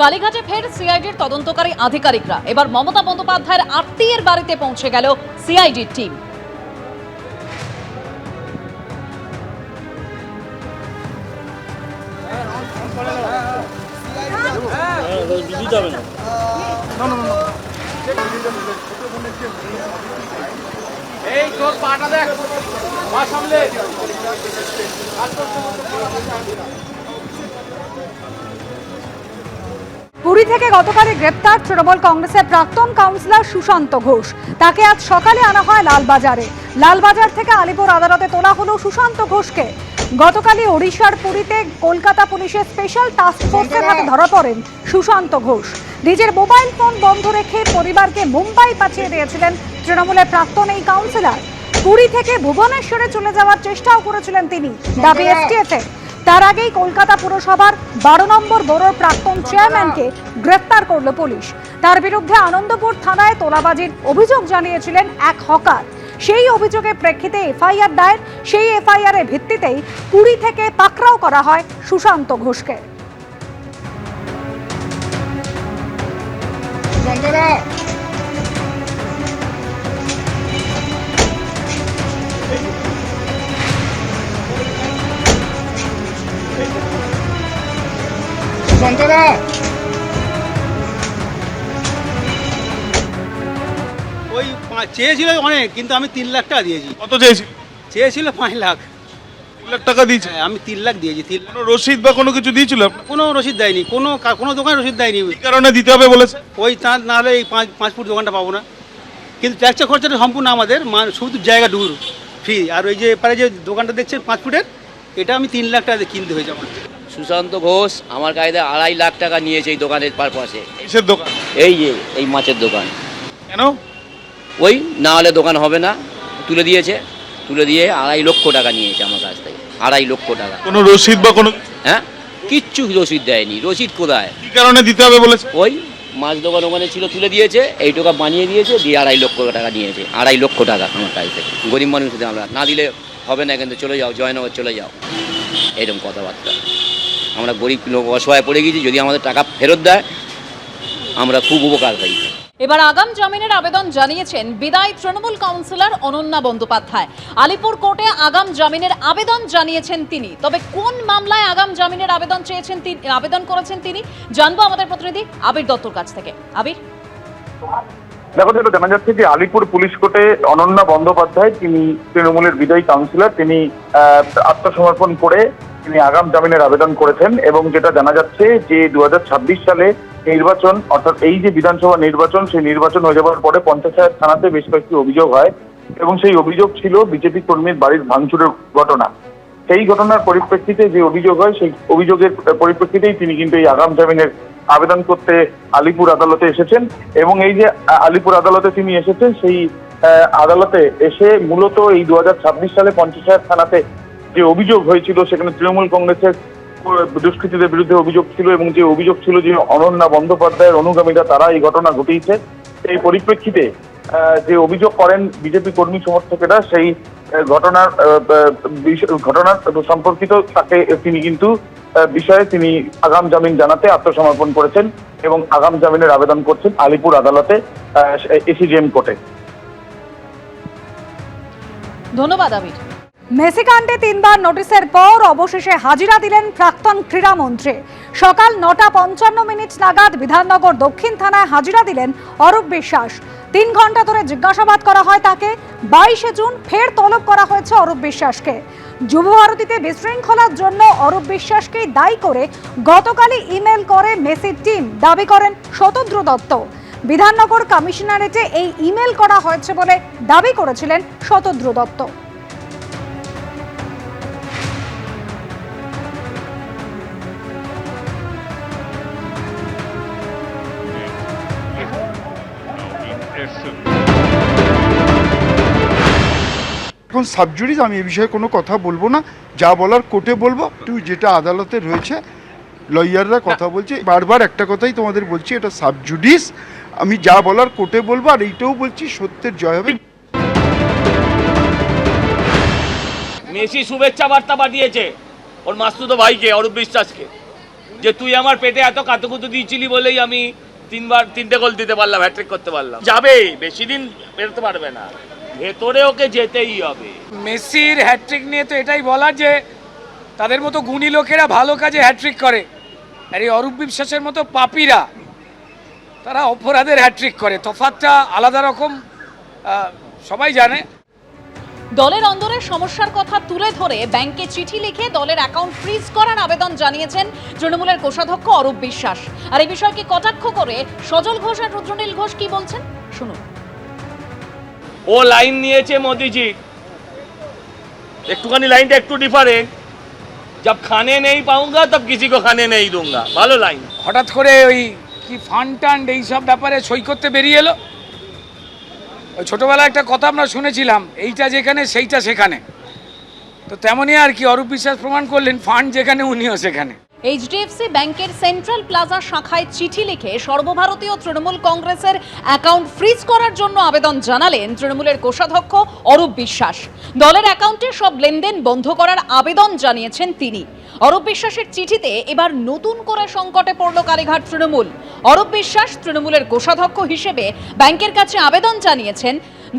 কালীঘাটে ফের সিআইডির তদন্তকারী আধিকারিকরা। এবার মমতা বন্দ্যোপাধ্যায়ের আত্মীয়ের বাড়িতে পৌঁছে গেল সিআইডির টিম। এই তোর পাটা দেখ মা সামলে পুরী থেকে গতকালই গ্রেপ্তার তৃণমূল কংগ্রেসের প্রাক্তন কাউন্সিলর সুশান্ত ঘোষ। তাকে আজ সকালে আনা হয় লালবাজারে। লালবাজার থেকে আলিপুর আদালতে তোলা হলো সুশান্ত ঘোষকে। গতকালই ওড়িশার পুরীতে কলকাতা পুলিশের স্পেশাল টাস্ক ফোর্সের হাতে ধরা পড়েন সুশান্ত ঘোষ। নিজের মোবাইল ফোন বন্ধ রেখে পরিবারকে মুম্বাই পাঠিয়ে দিয়েছিলেন তৃণমূলের প্রাক্তন এই কাউন্সিলর। পুরী থেকে ভুবনেশ্বরে চলে যাওয়ার চেষ্টাও করেছিলেন তিনি, দাবি এসটিএফের। তার আগেই কলকাতা পুরসভার 12 নম্বর বোরোর প্রাক্তন চেয়ারম্যানকে গ্রেফতার করল পুলিশ। তার বিরুদ্ধে আনন্দপুর থানায় তোলাবাজির অভিযোগ জানিয়েছিলেন এক হকার। সেই অভিযোগের প্রেক্ষিতে এফআইআর দায়ের। সেই এফআইআরের ভিত্তিতেই পুরী থেকে পাকড়াও করা হয় সুশান্ত ঘোষকে। ওই চেয়েছিল অনেক, কিন্তু আমি 3 লাখ টাকা দিয়েছি। কত চেয়েছিল? চেয়েছিল 5 লাখ। 3 লাখ টাকা দিয়েছে? হ্যাঁ, আমি 3 লাখ দিয়েছি। কোনো রসিদ বা কোনো কিছু দিয়েছিল আপনার? কোনো রসিদ দেয়নি, কোনো দোকান রসিদ দেয়নি। কি কারণে দিতে হবে বলেছে? ওই তার না হলে এই 5 ফুট দোকানটা পাবো না। কিন্তু ট্যাক্সের খরচাটা সম্পূর্ণ আমাদের, শুধু জায়গা ডুর ফ্রি। আর ওই যে এপারে যে দোকানটা দেখছেন 5 ফুটের, এটা আমি 3 লাখ টাকা দিয়ে কিনতে হয়েছে আমার। সুশান্ত ঘোষ আমার কাছে 2.5 লাখ টাকা নিয়েছে এই দোকানের পারপাসে। কিসের দোকান? এই যে এই মাছের দোকান। কেন? ওই না হলে দোকান হবে না, তুলে দিয়ে 2.5 লক্ষ টাকা নিয়েছে আমার কাছ থেকে। 2.5 লক্ষ টাকা। কোনো রসিদ বা কোনো? হ্যাঁ, কিচ্ছু রসিদ দেয়নি। রসিদ কোথায়? কি কারণে দিতে হবে বলেছে? ওই মাছ দোকান ওখানে ছিল, তুলে দিয়েছে, এই টাকা বানিয়ে দিয়েছে, দিয়ে 2.5 লক্ষ টাকা নিয়েছে। 2.5 লক্ষ টাকা আমার কাছ থেকে। গরিব মানুষ আমরা না দিলে হবে না, কিন্তু চলে যাও জয়নগর চলে যাও, এরকম কথাবার্তা। আমরা গরিব লোক, অসহায় পড়ে গেছি, যদি আমাদের টাকা ফেরত দেয় আমরা খুব উপকার হই। এবার আগাম জামিনের আবেদন জানিয়েছেন বিদায়ী তৃণমূল কাউন্সিলর অনন্যা বন্দ্যোপাধ্যায়। আলিপুর কোর্টে আগাম জামিনের আবেদন জানিয়েছেন তিনি। তবে কোন মামলায় আগাম জামিনের আবেদন করেছেন তিনি জানবো আমাদের প্রতিনিধি আবির দত্তর কাছ থেকে। আবির, দেখো, যেটা জানা যাচ্ছে যে আলিপুর পুলিশ কোর্টে অনন্যা বন্দ্যোপাধ্যায়, তিনি তৃণমূলের বিদায়ী কাউন্সিলর, তিনি আত্মসমর্পণ করে তিনি আগাম জামিনের আবেদন করেছেন। এবং যেটা জানা যাচ্ছে যে 2026 সালে নির্বাচন, অর্থাৎ এই যে বিধানসভা নির্বাচন, সেই নির্বাচন হয়ে যাওয়ার পরে পঞ্চায়েত থানাতে বেশ কয়েকটি অভিযোগ হয় এবং সেই অভিযোগ ছিল বিজেপি কর্মীর বাড়ির ভাঙচুরের ঘটনা। সেই ঘটনার পরিপ্রেক্ষিতে যে অভিযোগ হয়, সেই অভিযোগের পরিপ্রেক্ষিতেই তিনি কিন্তু এই আগাম জামিনের আবেদন করতে আলিপুর আদালতে এসেছেন। এবং এই যে আলিপুর আদালতে তিনি এসেছেন, সেই আদালতে এসে মূলত এই 2026 সালে পঞ্চায়েত থানাতে যে অভিযোগ হয়েছিল, সেখানে তৃণমূল কংগ্রেসের দুষ্কৃতীদের বিরুদ্ধে অভিযোগ ছিল এবং যে অভিযোগ ছিল যে অনন্যা বন্দ্যোপাধ্যায়ের অনুগামীরা তারা এই ঘটনা ঘটিয়েছে। এই পরিপ্রেক্ষিতে যে অভিযোগ করেন বিজেপি কর্মী সমর্থকেরা, সেই ঘটনার সম্পর্কিত তাকে তিনি কিন্তু বিষয়ে তিনি আগাম জামিন জানাতে আত্মসমর্পণ করেছেন এবং আগাম জামিনের আবেদন করছেন আলিপুর আদালতে, এসিজেএম কোর্টে। ধন্যবাদ আবির। মেসিকাণ্ডে 3বার নোটিশের পর অবশেষে হাজিরা দিলেন প্রাক্তন ক্রীড়ামন্ত্রী। সকাল 9:55 নাগাদ বিধাননগর দক্ষিণ থানায় হাজিরা দিলেন অরূপ বিশ্বাস। 3 ঘন্টা ধরে জিজ্ঞাসাবাদ করা হয় তাকে। 22 জুন ফের তলব করা হয়েছে অরূপ বিশ্বাসকে। যুব ভারতীতে বিশৃঙ্খলার জন্য অরূপ বিশ্বাসকেই দায়ী করে গতকালই ইমেল করে মেসির টিম, দাবি করেন শতদ্রু দত্ত। বিধাননগর কমিশনারেটে এই ইমেল করা হয়েছে বলে দাবি করেছিলেন শতদ্রু দত্ত। এখন সাবজুডিস, আমি এই বিষয়ে কোনো কথা বলবো না। যা বলার কোর্টে বলবো। যেটা আদালতে রয়েছে, লয়াররা কথা বলছে, বারবার একটা কথাই তোমাদের বলছি, এটা সাবজুডিস। আমি যা বলার কোর্টে বলবো, আর এইটাও বলছি সত্যের জয় হবে। মেসি শুভেচ্ছা বার্তা পাঠিয়েছে ওর মাসতুতো ভাইকে, অরূপ বিশ্বাসকে। যে তুই আমার পেটে এত কাতুকুতু দিয়েছিলি বলেই আমি 3 গোল দিতে পারলাম, হ্যাট্রিক করতে পারলাম। যাবে, বেশি দিন বেরোতে পারবে না, ভেতরে ওকে যেতেই হবে। মেসির হ্যাট্রিক নিয়ে তো এটাই বলার যে তাদের মতো গুণী লোকেরা ভালো কাজে হ্যাট্রিক করে, আর এই অরূপ বিশ্বাসের মতো পাপীরা তারা অপরাধের হ্যাট্রিক করে। তফাৎটা আলাদা রকম, সবাই জানে। দলের অন্দরে সমস্যার কথা তুলে ধরে ব্যাংকে চিঠি লিখে দলের অ্যাকাউন্ট ফ্রিজ করার আবেদন জানিয়েছেন তৃণমূলের কোষাধ্যক্ষ অরূপ বিশ্বাস। আর এই বিষয়কে কটাক্ষ করে সজল ঘোষ আর রুদ্রনীল ঘোষ কি বলছেন শুনুন। ও লাইন নিয়েছে মোদিজি, একটুখানি লাইনটা একটু ডিফারেন্ট। जब खाने नहीं पाऊंगा तब किसी को खाने नहीं दूंगा, ভালো লাইন। হঠাৎ করে ওই কি ফান্ড টান্ড এইসব ব্যাপারে সই করতে বেরিয়ে এলো। ওই ছোটোবেলায় একটা কথা আমরা শুনেছিলাম, এইটা যেখানে সেইটা সেখানে। তো তেমনই আর কি অরূপ বিশ্বাস প্রমাণ করলেন, ফান্ড যেখানে উনিও সেখানে। এইচডিএফসি ব্যাংকের সেন্ট্রাল প্লাজা শাখায় চিঠি লিখে সর্বভারতীয় তৃণমূল কংগ্রেসের অ্যাকাউন্ট ফ্রিজ করার জন্য আবেদন জানালেন তৃণমূলের কোষাধ্যক্ষ অরূপ বিশ্বাস। দলের অ্যাকাউন্টে সব লেনদেন বন্ধ করার আবেদন জানিয়েছেন তিনি। অরূপ বিশ্বাসের চিঠিতে এবার নতুন করে সংকটে পড়ল কালীঘাট তৃণমূল। অরূপ বিশ্বাস তৃণমূলের কোষাধ্যক্ষ হিসেবে ব্যাংকের কাছে আবেদন জানিয়েছেন।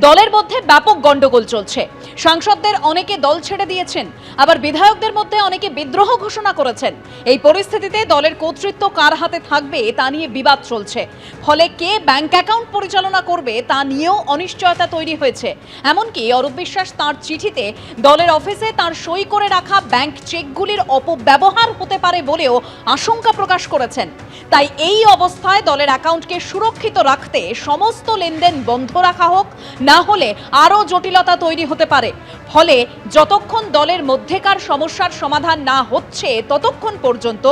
দলের মধ্যে ব্যাপক গন্ডগোল চলছে, সাংসদদের অনেকে দল ছেড়ে দিয়েছেন, আবার বিধায়কদের মধ্যে অনেকে বিদ্রোহ ঘোষণা করেছেন। এই পরিস্থিতিতে দলের কর্তৃত্ব কার হাতে থাকবে তা নিয়ে বিবাদ চলছে, ফলে কে ব্যাংক অ্যাকাউন্ট পরিচালনা করবে তা নিয়েও অনিশ্চয়তা তৈরি হয়েছে। এমনকি অরূপ বিশ্বাস তাঁর চিঠিতে দলের অফিসে তাঁর সই করে রাখা ব্যাংক চেকগুলির অপব্যবহার হতে পারে বলেও আশঙ্কা প্রকাশ করেছেন। তাই এই অবস্থায় দলের অ্যাকাউন্টকে সুরক্ষিত রাখতে সমস্ত লেনদেন বন্ধ রাখা হোক, না হলে আরও জটিলতা তৈরি হতে পারে। ফলে যতক্ষণ দলের মধ্যেকার সমস্যার সমাধান না হচ্ছে ততক্ষণ পর্যন্ত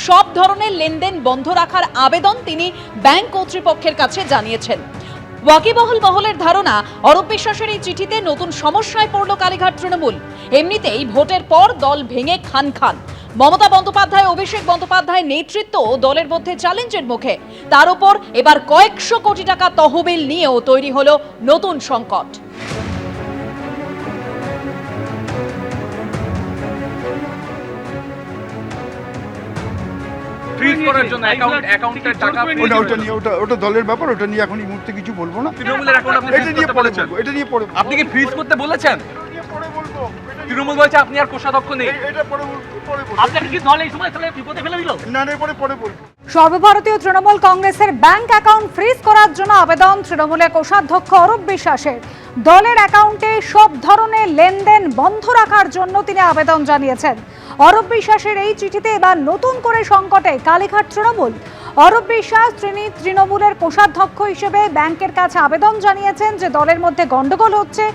সব ধরনের লেনদেন বন্ধ রাখার আবেদন তিনি ব্যাংক কর্তৃপক্ষের কাছে জানিয়েছেন। ওয়াকিবহল মহলের ধারণা, অরূপ বিশ্বাসের এই চিঠিতে নতুন সমস্যায় পড়ল কালীঘাট তৃণমূল। এমনিতেই ভোটের পর দল ভেঙে খান খান। মমতা বন্দ্যোপাধ্যায়, অভিষেক বন্দ্যোপাধ্যায়ের নেতৃত্ব দলের মধ্যে চ্যালেঞ্জের মুখে। তার উপর এবার কয়েকশো কোটি টাকা তহবিল নিয়েও তৈরি হলো নতুন সংকট। ফ্রিজ করার জন্য অ্যাকাউন্টের টাকা ওটা দলের ব্যাপার, ওটা নিয়ে এখন এই মুহূর্তে কিছু বলবো না। তৃণমূলের অ্যাকাউন্ট আপনি এটা নিয়ে পরে বলবো, এটা নিয়ে পরে আপনি কি ফ্রিজ করতে বলেছেন? তৃণমূল বলছে আপনি আর কোষাধ্যক্ষ নেই। এটা পরে বলবো। আপনাকে কি দল এই সময় তাহলে বিপদে ফেলে দিল? না না, পরে বলবো। সর্বভারতীয় তৃণমূল কংগ্রেসের ব্যাংক অ্যাকাউন্ট ফ্রিজ করার জন্য আবেদন তৃণমূলের কোষাধ্যক্ষ অরূপ বিশ্বাসের। দলের অ্যাকাউন্টে সব ধরনের লেনদেন বন্ধ রাখার জন্য তিনি আবেদন জানিয়েছেন। অরূপ বিশ্বাসের এই চিঠিতে এবার নতুন করে সংকটে কালীঘাট তৃণমূল। অরূপ বিশ্বাস তিনি তৃণমূলের কোষাধ্যক্ষ হিসেবে ব্যাংকের কাছে আবেদন জানিয়েছেন যে দলের মধ্যে গন্ডগোল হচ্ছে,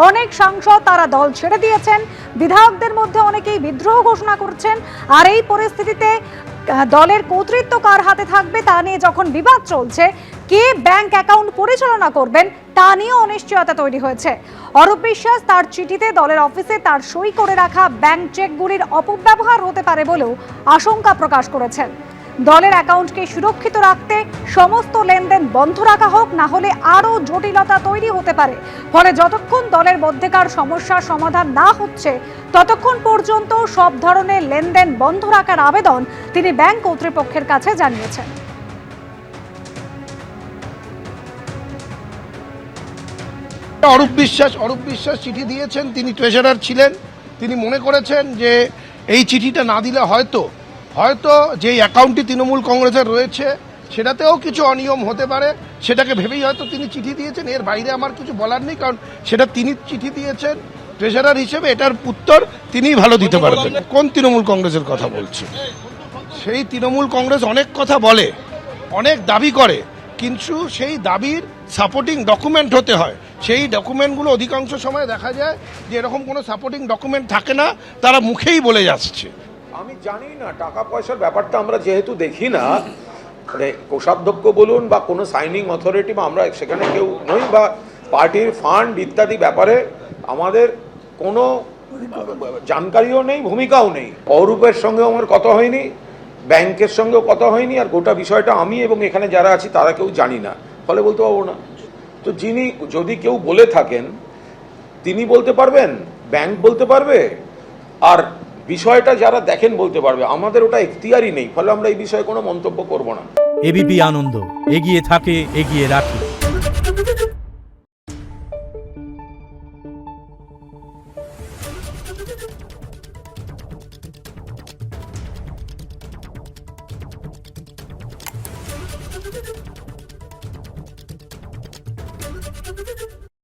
অনেক সাংসদ তারা দল ছেড়ে দিয়েছেন, বিধায়কদের মধ্যে অনেকেই বিদ্রোহ ঘোষণা করছেন। আর এই পরিস্থিতিতে দলের কর্তৃত্ব কার হাতে থাকবে তা নিয়ে যখন বিবাদ চলছে, কে ব্যাংক অ্যাকাউন্ট পরিচালনা করবেন তা নিয়ে অনিশ্চয়তা তৈরি হয়েছে। অরূপ বিশ্বাস তার চিঠিতে দলের অফিসে তার সই করে রাখা ব্যাংক চেকগুলির অপব্যবহার হতে পারে বলেও আশঙ্কা প্রকাশ করেছেন। দলের অ্যাকাউন্টকে সুরক্ষিত রাখতে সমস্ত লেনদেন বন্ধ রাখা হোক, না হলে আরও জটিলতা তৈরি হতে পারে। ফলে যতক্ষণ দলের মধ্যেকার সমস্যার সমাধান না হচ্ছে ততক্ষণ পর্যন্ত সব ধরনের লেনদেন বন্ধ রাখার আবেদন তিনি ব্যাংক কর্তৃপক্ষের কাছে জানিয়েছেন। অরূপ বিশ্বাস চিঠি দিয়েছেন, তিনি ট্রেজারার ছিলেন। তিনি মনে করেছেন যে এই চিঠিটা না দিলে হয়তো যে অ্যাকাউন্টটি তৃণমূল কংগ্রেসের রয়েছে সেটাতেও কিছু অনিয়ম হতে পারে, সেটাকে ভেবেই হয়তো তিনি চিঠি দিয়েছেন। এর বাইরে আমার কিছু বলার নেই, কারণ সেটা তিনি চিঠি দিয়েছেন ট্রেজারার হিসেবে, এটার উত্তর তিনিই ভালো দিতে পারবেন। কোন তৃণমূল কংগ্রেসের কথা বলছি? সেই তৃণমূল কংগ্রেস অনেক কথা বলে, অনেক দাবি করে, কিন্তু সেই দাবির সাপোর্টিং ডকুমেন্ট হতে হয়। সেই ডকুমেন্টগুলো অধিকাংশ সময় দেখা যায় যে এরকম কোনো সাপোর্টিং ডকুমেন্ট থাকে না, তারা মুখেই বলে যাচ্ছে। আমি জানি না, টাকা পয়সার ব্যাপারটা আমরা যেহেতু দেখি না, মানে কোষাধ্যক্ষ বলুন বা কোনো সাইনিং অথরিটি বা আমরা সেখানে কেউ নই, বা পার্টির ফান্ড ইত্যাদি ব্যাপারে আমাদের কোনো জানকারিও নেই, ভূমিকাও নেই। অরূপের সঙ্গেও আমার কথা হয়নি, ব্যাংকের সঙ্গেও কথা হয়নি, আর গোটা বিষয়টা আমি এবং এখানে যারা আছি তারা কেউ জানি না, ফলে বলতে পারবো না। তো যিনি যদি কেউ বলে থাকেন তিনি বলতে পারবেন, ব্যাংক বলতে পারবে, আর বিষয়টা যারা দেখেন বলতে পারবে, আমাদের ওটা এখতিয়ারই নেই, ফলে আমরা এই বিষয়ে কোনো মন্তব্য করব না। এবিপি আনন্দ, এগিয়ে থাকে, এগিয়ে রাখে।